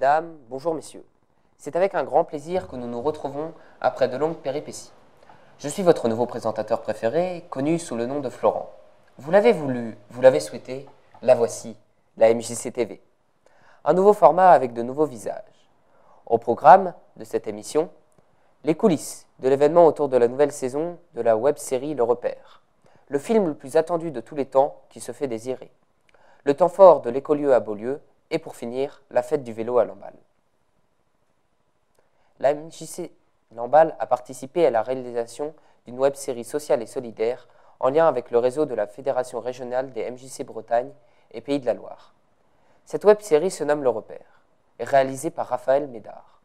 mesdames, bonjour messieurs. C'est avec un grand plaisir que nous nous retrouvons après de longues péripéties. Je suis votre nouveau présentateur préféré, connu sous le nom de Florent. Vous l'avez voulu, vous l'avez souhaité, la voici, la MJC TV. Un nouveau format avec de nouveaux visages. Au programme de cette émission, les coulisses de l'événement autour de la nouvelle saison de la web-série Le Repère. Le film le plus attendu de tous les temps qui se fait désirer. Le temps fort de l'écolieu à Beaulieu et pour finir, la fête du vélo à Lamballe. La MJC Lamballe a participé à la réalisation d'une web-série sociale et solidaire en lien avec le réseau de la Fédération régionale des MJC Bretagne et Pays de la Loire. Cette web-série se nomme Le Repère, et réalisée par Raphaël Médard.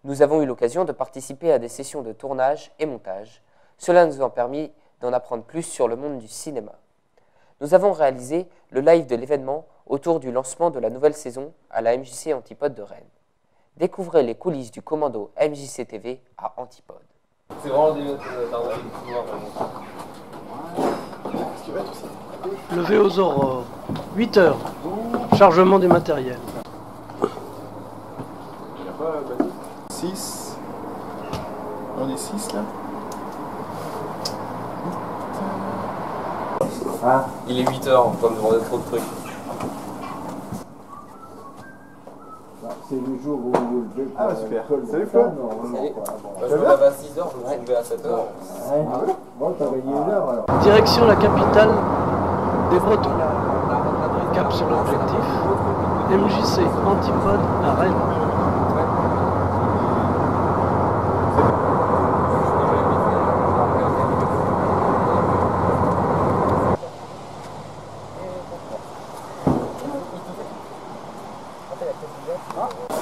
Nous avons eu l'occasion de participer à des sessions de tournage et montage. Cela nous a permis d'en apprendre plus sur le monde du cinéma. Nous avons réalisé le live de l'événement autour du lancement de la nouvelle saison à la MJC Antipode de Rennes. Découvrez les coulisses du commando MJC TV à Antipode. C'est vraiment des Levé aux aurores, 8 heures, chargement du matériel. 6. On est 6 là. Ah. Il est 8h, on peut me demander trop de trucs. C'est le jour où le jeu. Ah, super. Salut Flo. Je me lève à 6h, je me suis levé à 7h. Bon, t'as gagné une heure alors. Direction la capitale des Bretons. Cap sur l'objectif. MJC Antipode à Rennes.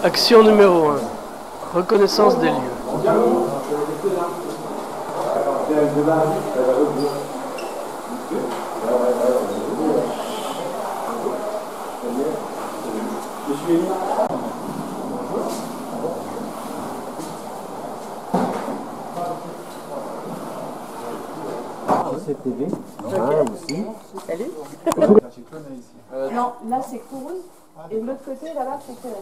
Action numéro 1. Reconnaissance des lieux. CTV. Aussi. Salut. Non, là c'est Courrouze et de l'autre côté là-bas c'est Crélet.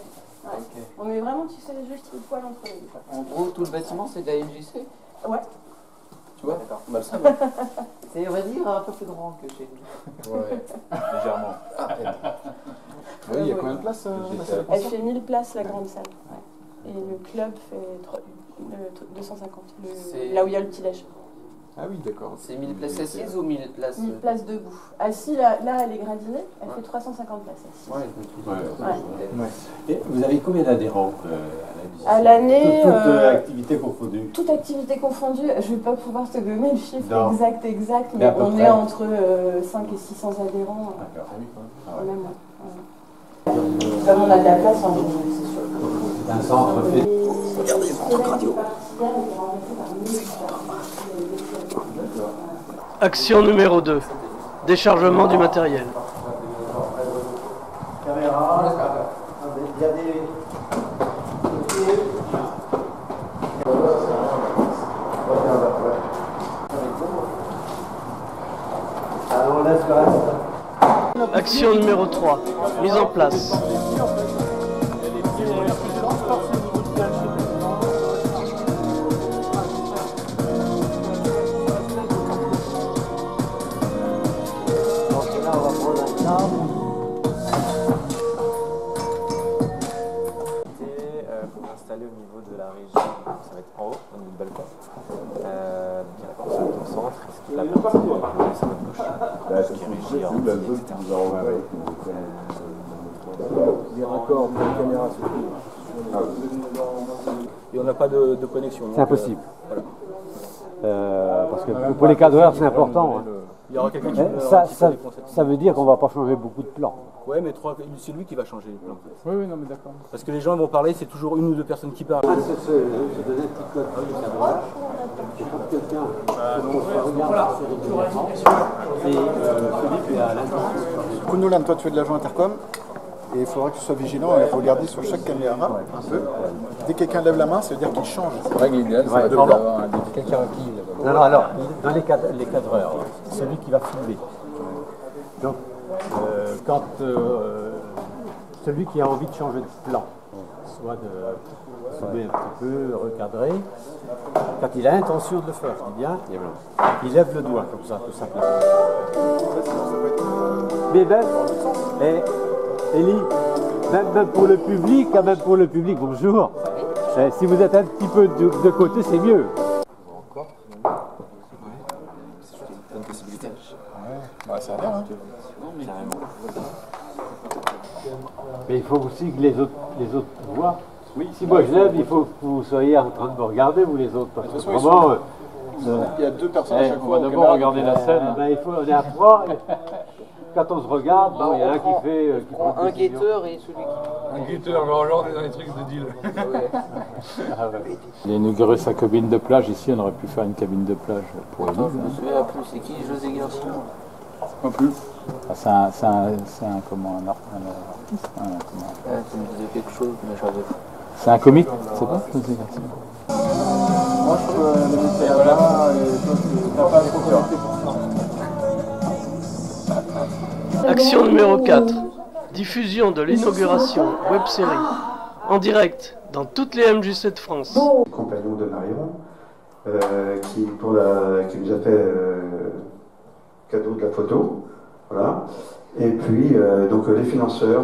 Ouais. Okay. On met vraiment, tu sais, juste le poil entre les deux. En gros, tout le bâtiment c'est de la MJC. Ouais. Tu vois, d'accord. On va le savoir. C'est, on va dire, un peu plus grand que chez nous. Ouais, légèrement. Oui, il y a combien de places Elle fait 1000 places la grande salle. Ouais. Et le club fait 250, là où il y a le petit-déj. Ah oui, d'accord. C'est 1000 places assises ou 1000 places 1000 places debout. Assis, là elle est gradinée, elle fait 350 places assises. Ouais. Et vous avez combien d'adhérents à l'année toute activité confondue. Toute activité confondue, je ne vais pas pouvoir te donner le chiffre exact, mais on près. est entre 5 et 600 adhérents. D'accord. Même, ouais. Comme on a de la place en général, c'est sûr. C'est un centre fait. Regardez, il y a radio. Action numéro 2. Déchargement du matériel. Caméra. Il y a des. Alors on laisse le reste. Action numéro 3. Mise en place. Pour m'installer au niveau de la régie, ça va être en haut, au niveau du balcon. Il y a la console au centre, ce qui est la partie sur votre gauche, qui est régie en etc. Des raccords pour la caméra. Et on n'a pas de connexion. C'est impossible. Voilà. Parce que pour les cadreurs, c'est important. Il y aura quelqu'un qui Ça veut dire qu'on ne va pas changer beaucoup de plans. Ouais, mais c'est lui qui va changer les plans. Oui, non, mais d'accord. Parce que les gens vont parler, c'est toujours une ou deux personnes qui parlent. Je donnais un petit code du cadreur. Et pour quelqu'un regarde régulièrement, c'est celui qui est à l'intérieur. Nolan, toi tu fais de l'agent intercom. Et il faudra que tu sois vigilant et regarder sur chaque caméra un peu. Dès que quelqu'un lève la main, ça veut dire qu'il change. C'est vrai que l'idéal, c'est d'avoir quelqu'un qui... Non, alors, dans les cadreurs, celui qui va filmer. Donc, quand celui qui a envie de changer de plan, soit de zoomer un petit peu, recadrer. Quand il a intention de le faire, je dis bien, il lève le doigt comme ça, tout simplement. Mais même, Elie, même pour le public, bonjour. Si vous êtes un petit peu de côté, c'est mieux. Encore c'est une possibilité. Ouais, ça a l'air. Hein. Mais il faut aussi que les autres voient. Oui, si moi je lève, il faut que vous soyez en train de me regarder, vous les autres. Parce que vraiment, il y a deux personnes à chaque on fois. va d'abord regarder la scène. on est à trois. Quand on se regarde, il y a un qui fait. Qui prend Un guetteur et celui qui. Un guetteur, genre dans les trucs de deal. Il a inauguré sa cabine de plage. Ici, on aurait pu faire une cabine de plage pour Élise. Je me souviens plus, c'est qui José Garcia? Non plus. C'est un artiste. Tu me disais quelque chose, mais j'avais. C'est un comique, c'est pas José Garcia. Moi, je peux le mettre là et toi, tu n'as pas trop connecté pour ça. Action numéro 4. Diffusion de l'inauguration web-série en direct dans toutes les MJC de France. Compagnon de Marion, qui nous a fait cadeau de la photo. Voilà. Et puis, donc les financeurs.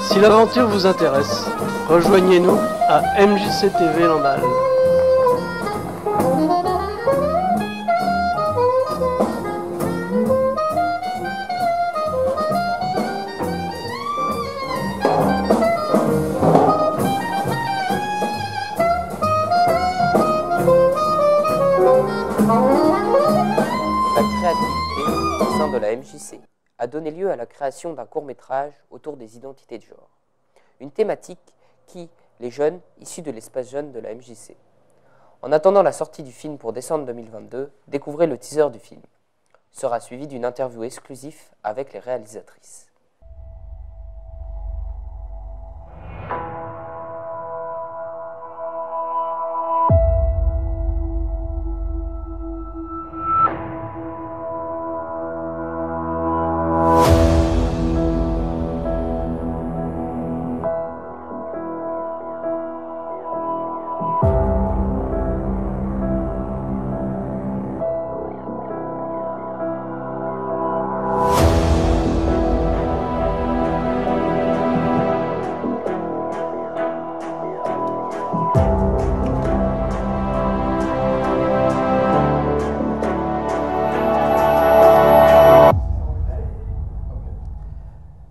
Si l'aventure vous intéresse, rejoignez-nous à MJC TV Lamballe. La créativité au sein de la MJC a donné lieu à la création d'un court-métrage autour des identités de genre. Une thématique qui, les jeunes, issus de l'espace jeune de la MJC. En attendant la sortie du film pour décembre 2022, découvrez le teaser du film. Sera suivi d'une interview exclusive avec les réalisatrices.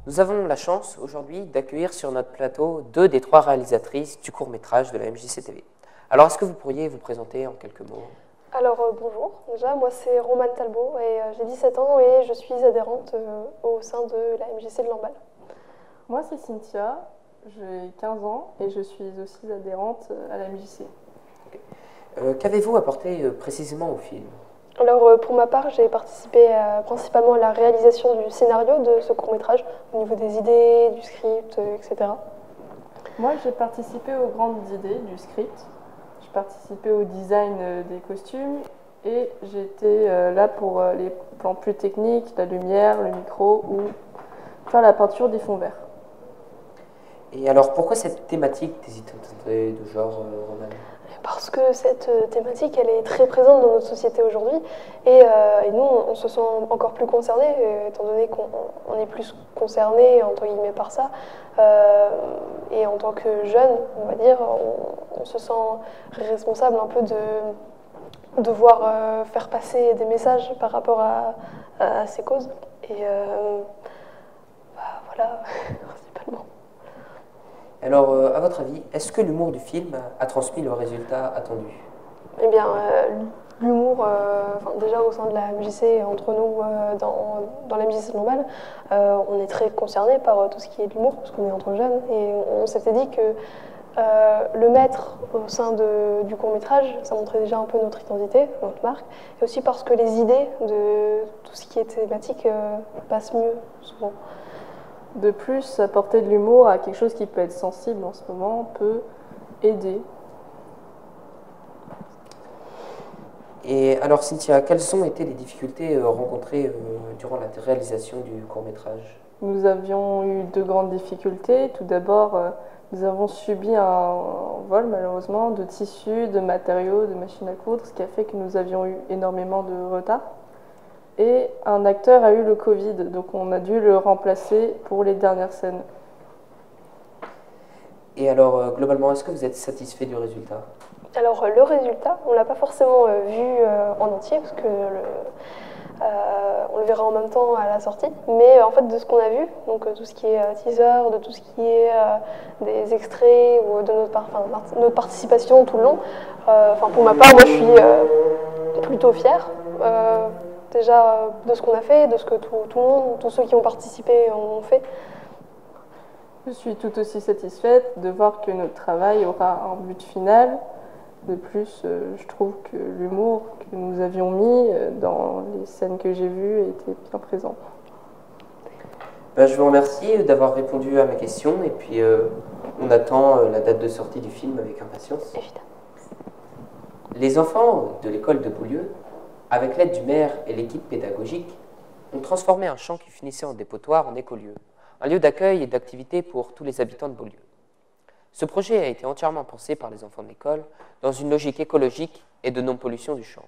Nous avons la chance aujourd'hui d'accueillir sur notre plateau 2 des 3 réalisatrices du court-métrage de la MJC TV. Alors, est-ce que vous pourriez vous présenter en quelques mots? Alors bonjour, déjà moi c'est Romane Talbot et j'ai 17 ans et je suis adhérente au sein de la MJC de Lamballe. Moi c'est Cynthia, j'ai 15 ans et je suis aussi adhérente à la MJC. Qu'avez-vous apporté précisément au film? Alors pour ma part j'ai participé principalement à la réalisation du scénario de ce court-métrage au niveau des idées, du script, etc. Moi j'ai participé aux grandes idées du script. J'ai participé au design des costumes et j'étais là pour les plans plus techniques, la lumière, le micro ou faire la peinture des fonds verts. Et alors pourquoi cette thématique des identités de genre, Romane? Parce que cette thématique elle est très présente dans notre société aujourd'hui et nous on se sent encore plus concernés étant donné qu'on est plus concernés entre guillemets par ça et en tant que jeune on va dire on se sent responsable un peu de devoir faire passer des messages par rapport à ces causes et voilà principalement. Alors, à votre avis, est-ce que l'humour du film a transmis le résultat attendu? Eh bien, l'humour, déjà au sein de la MJC, entre nous, dans la MJC de Lamballe, on est très concernés par tout ce qui est de l'humour, parce qu'on est entre jeunes, et on s'était dit que le mettre au sein du court-métrage, ça montrait déjà un peu notre identité, notre marque, et aussi parce que les idées de tout ce qui est thématique passent mieux, souvent. De plus, apporter de l'humour à quelque chose qui peut être sensible en ce moment peut aider. Et alors Cynthia, quelles ont été les difficultés rencontrées durant la réalisation du court-métrage? Nous avions eu 2 grandes difficultés. Tout d'abord, nous avons subi un vol malheureusement de tissus, de matériaux, de machines à coudre, ce qui a fait que nous avions eu énormément de retard. Et un acteur a eu le Covid, donc on a dû le remplacer pour les dernières scènes. Et alors, globalement, est-ce que vous êtes satisfait du résultat? Alors, le résultat, on ne l'a pas forcément vu en entier, parce que on le verra en même temps à la sortie. Mais en fait, de ce qu'on a vu, donc tout ce qui est teaser, de tout ce qui est des extraits ou de notre participation tout le long, pour ma part, moi, je suis plutôt fière. Déjà de ce qu'on a fait, de ce que tout le monde, tous ceux qui ont participé ont fait. Je suis tout aussi satisfaite de voir que notre travail aura un but final. De plus, je trouve que l'humour que nous avions mis dans les scènes que j'ai vues était bien présent. Je vous remercie d'avoir répondu à ma question et puis on attend la date de sortie du film avec impatience. Évidemment. Les enfants de l'école de Beaulieu, avec l'aide du maire et l'équipe pédagogique, ont transformé un champ qui finissait en dépotoir en écolieu, un lieu d'accueil et d'activité pour tous les habitants de Beaulieu. Ce projet a été entièrement pensé par les enfants de l'école dans une logique écologique et de non-pollution du champ.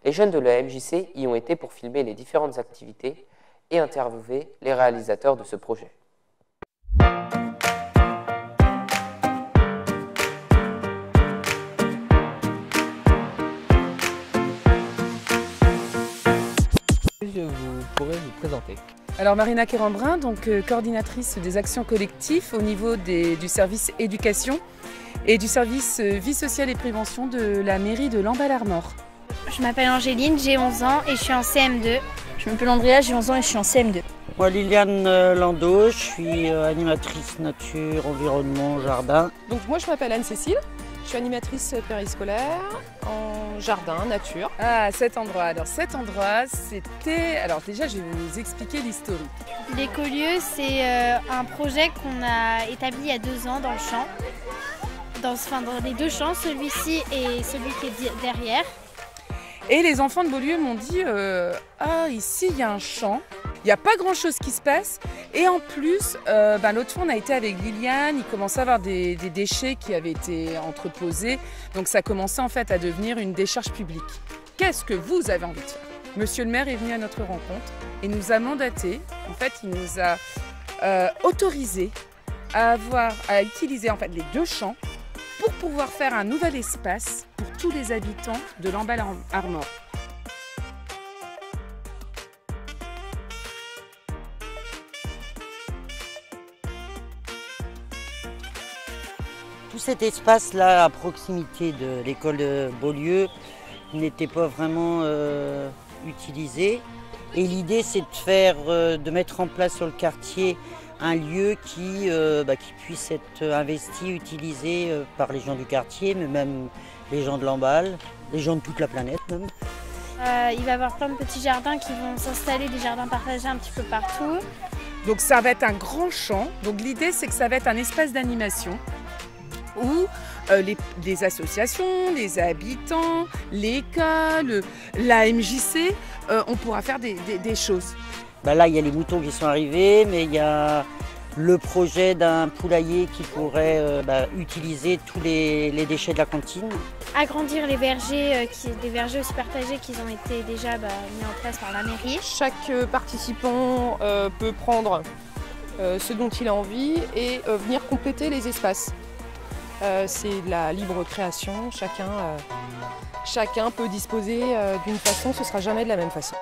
Les jeunes de la MJC y ont été pour filmer les différentes activités et interviewer les réalisateurs de ce projet. Vous pourrez vous présenter. Alors Marina Quérambrin, donc coordinatrice des actions collectives au niveau du service éducation et du service vie sociale et prévention de la mairie de Lamballe-Armor. Je m'appelle Angéline, j'ai 11 ans et je suis en CM2. Je m'appelle Andrea, j'ai 11 ans et je suis en CM2. Moi Liliane Landau, je suis animatrice nature, environnement, jardin. Donc moi je m'appelle Anne-Cécile. Je suis animatrice périscolaire en jardin, nature. Ah, cet endroit. Alors cet endroit, c'était... Alors déjà, je vais vous expliquer l'historique. L'écolieu, c'est un projet qu'on a établi il y a 2 ans dans le champ. Dans les 2 champs, celui-ci et celui qui est derrière. Et les enfants de Beaulieu m'ont dit ah, ici, il y a un champ. Il n'y a pas grand-chose qui se passe. Et en plus, l'autre fois, on a été avec Liliane. Il commençait à avoir des déchets qui avaient été entreposés. Donc, ça commençait en fait à devenir une décharge publique. Qu'est-ce que vous avez envie de faire? Monsieur le maire est venu à notre rencontre et nous a mandaté. En fait, il nous a autorisé à utiliser en fait, les 2 champs pour pouvoir faire un nouvel espace pour tous les habitants de Lamballe-Armor. Tout cet espace-là, à proximité de l'école de Beaulieu, n'était pas vraiment utilisé. Et l'idée, c'est de mettre en place sur le quartier un lieu qui puisse être investi, utilisé par les gens du quartier, mais même les gens de Lamballe, les gens de toute la planète même. Il va y avoir plein de petits jardins qui vont s'installer, des jardins partagés un petit peu partout. Donc ça va être un grand champ. Donc l'idée, c'est que ça va être un espace d'animation où les associations, les habitants, l'école, la MJC, on pourra faire des choses. Là, il y a les moutons qui sont arrivés, mais il y a le projet d'un poulailler qui pourrait utiliser tous les déchets de la cantine. Agrandir les vergers, des vergers aussi partagés qui ont été déjà mis en place par la mairie. Chaque participant peut prendre ce dont il a envie et venir compléter les espaces. C'est de la libre création, chacun peut disposer d'une façon, ce ne sera jamais de la même façon.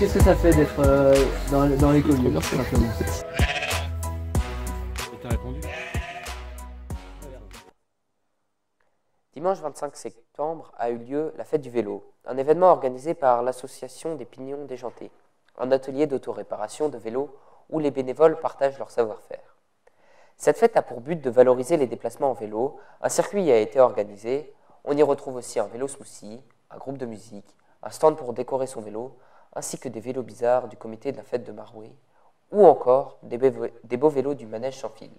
qu'est-ce que ça fait d'être dans l'écolieu, tout simplement? T'as répondu? Dimanche 25 septembre a eu lieu la fête du vélo, un événement organisé par l'association des Pignons Déjantés, un atelier d'autoréparation de vélos où les bénévoles partagent leur savoir-faire. Cette fête a pour but de valoriser les déplacements en vélo. Un circuit a été organisé. On y retrouve aussi un vélo smoothie, un groupe de musique, un stand pour décorer son vélo, ainsi que des vélos bizarres du comité de la fête de Marouet, ou encore des beaux vélos du manège sans fil.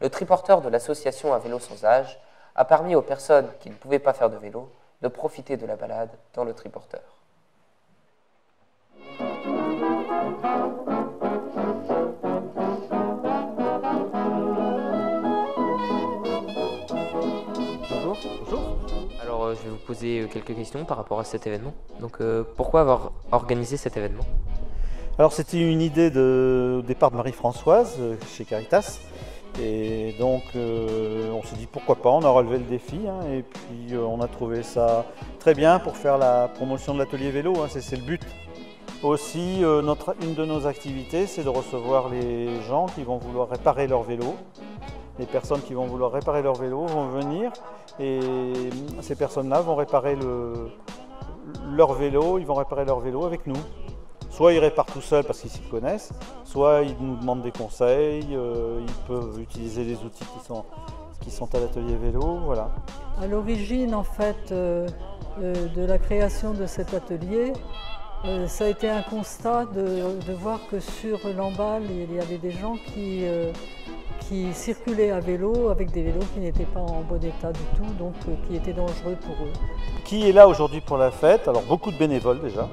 Le triporteur de l'association Un vélo sans âge a permis aux personnes qui ne pouvaient pas faire de vélo de profiter de la balade dans le triporteur. Bonjour. Bonjour. Alors je vais vous poser quelques questions par rapport à cet événement. Donc pourquoi avoir organisé cet événement? Alors c'était une idée au départ de Marie-Françoise chez Caritas. Et donc on s'est dit pourquoi pas, on a relevé le défi hein, et puis on a trouvé ça très bien pour faire la promotion de l'atelier vélo, hein, c'est le but. Aussi une de nos activités c'est de recevoir les gens qui vont vouloir réparer leur vélo. Les personnes qui vont vouloir réparer leur vélo vont venir et ces personnes-là vont réparer leur vélo, ils vont réparer leur vélo avec nous. Soit ils réparent tout seuls parce qu'ils s'y connaissent, soit ils nous demandent des conseils, ils peuvent utiliser les outils qui sont à l'atelier vélo, voilà. À l'origine en fait de la création de cet atelier, ça a été un constat de voir que sur Lamballe il y avait des gens qui circulaient à vélo avec des vélos qui n'étaient pas en bon état du tout, donc qui étaient dangereux pour eux. Qui est là aujourd'hui pour la fête? Alors beaucoup de bénévoles déjà.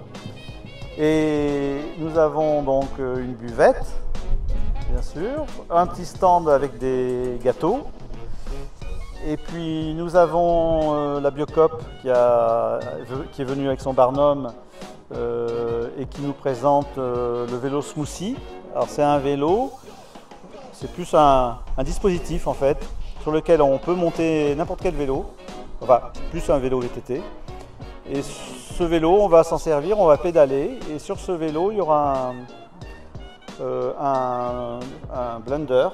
Et nous avons donc une buvette, bien sûr, un petit stand avec des gâteaux. Et puis nous avons la Biocop qui est venue avec son Barnum et qui nous présente le vélo smoothie. Alors c'est un vélo, c'est plus un dispositif en fait, sur lequel on peut monter n'importe quel vélo, enfin plus un vélo VTT. Et ce vélo, on va s'en servir, on va pédaler et sur ce vélo, il y aura un blender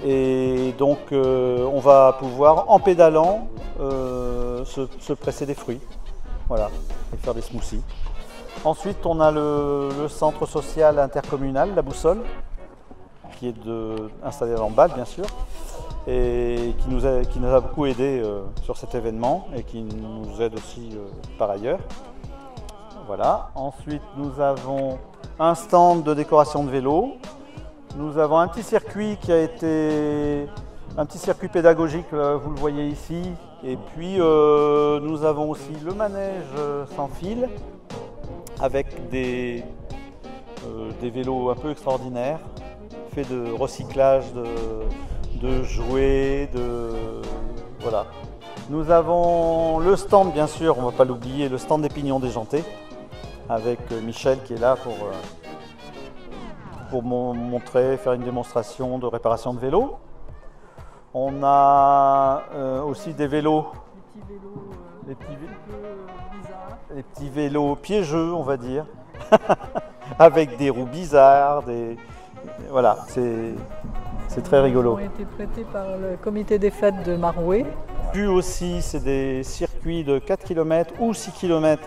et donc on va pouvoir, en pédalant, se presser des fruits, voilà, et faire des smoothies. Ensuite, on a le centre social intercommunal, la Boussole, qui est installé à Lamballe, bien sûr, et qui nous a beaucoup aidé sur cet événement et qui nous aide aussi par ailleurs. Voilà. Ensuite, nous avons un stand de décoration de vélo. Nous avons un petit circuit qui a été un petit circuit pédagogique, vous le voyez ici. Et puis nous avons aussi le manège sans fil avec des vélos un peu extraordinaires, faits de recyclage de jouets, voilà. Nous avons le stand, bien sûr, on ne va pas l'oublier, le stand des Pignons Déjantés, avec Michel qui est là pour montrer, faire une démonstration de réparation de vélo. On a aussi des vélos, les petits vélos piégeux, on va dire, avec des roues bizarres, voilà, c'est très rigolo. Ils ont été prêtés par le comité des fêtes de Marouet. Puis aussi, c'est des circuits de 4 km ou 6 km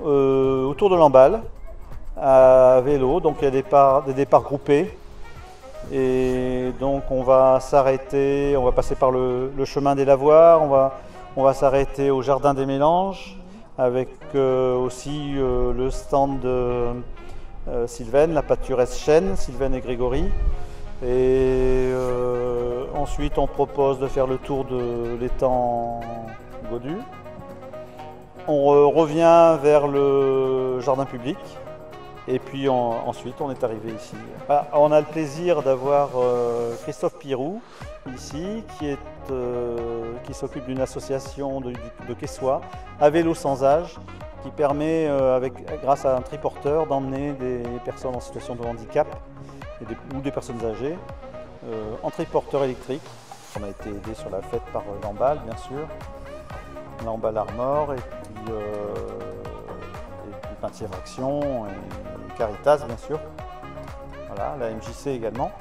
autour de Lamballe, à vélo, donc il y a des départs groupés. Et donc on va s'arrêter, on va passer par le chemin des lavoirs, on va s'arrêter au jardin des mélanges, avec aussi le stand de Sylvaine, la pâturesse chêne, Sylvaine et Grégory. Et ensuite on propose de faire le tour de l'étang Godu. On revient vers le jardin public et puis ensuite on est arrivé ici. Ah, on a le plaisir d'avoir Christophe Pirou ici qui s'occupe d'une association de Quessois à vélo sans âge qui permet grâce à un triporteur d'emmener des personnes en situation de handicap ou des personnes âgées en triporteur électrique. On a été aidé sur la fête par Lamballe, bien sûr, Lamballe Armor et puis Plaintière Action et Caritas, bien sûr. Voilà, la MJC également.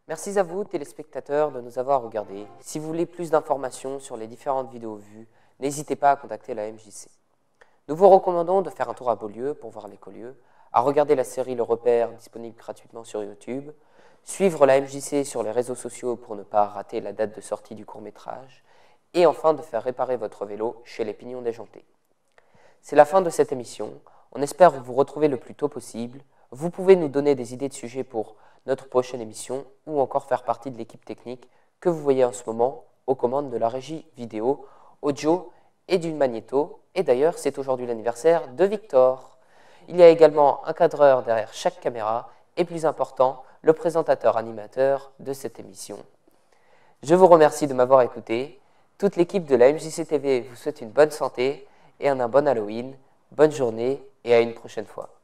Merci à vous, téléspectateurs, de nous avoir regardés. Si vous voulez plus d'informations sur les différentes vidéos vues, n'hésitez pas à contacter la MJC. Nous vous recommandons de faire un tour à Beaulieu pour voir l'écolieu, à regarder la série Le Repère disponible gratuitement sur YouTube, suivre la MJC sur les réseaux sociaux pour ne pas rater la date de sortie du court-métrage, et enfin de faire réparer votre vélo chez les Pignons Déjantés. C'est la fin de cette émission. On espère vous retrouver le plus tôt possible. Vous pouvez nous donner des idées de sujets pour notre prochaine émission ou encore faire partie de l'équipe technique que vous voyez en ce moment aux commandes de la régie vidéo, audio et d'une magnéto. Et d'ailleurs, c'est aujourd'hui l'anniversaire de Victor. Il y a également un cadreur derrière chaque caméra et plus important, le présentateur-animateur de cette émission. Je vous remercie de m'avoir écouté. Toute l'équipe de la MJC TV vous souhaite une bonne santé et un bon Halloween. Bonne journée et à une prochaine fois.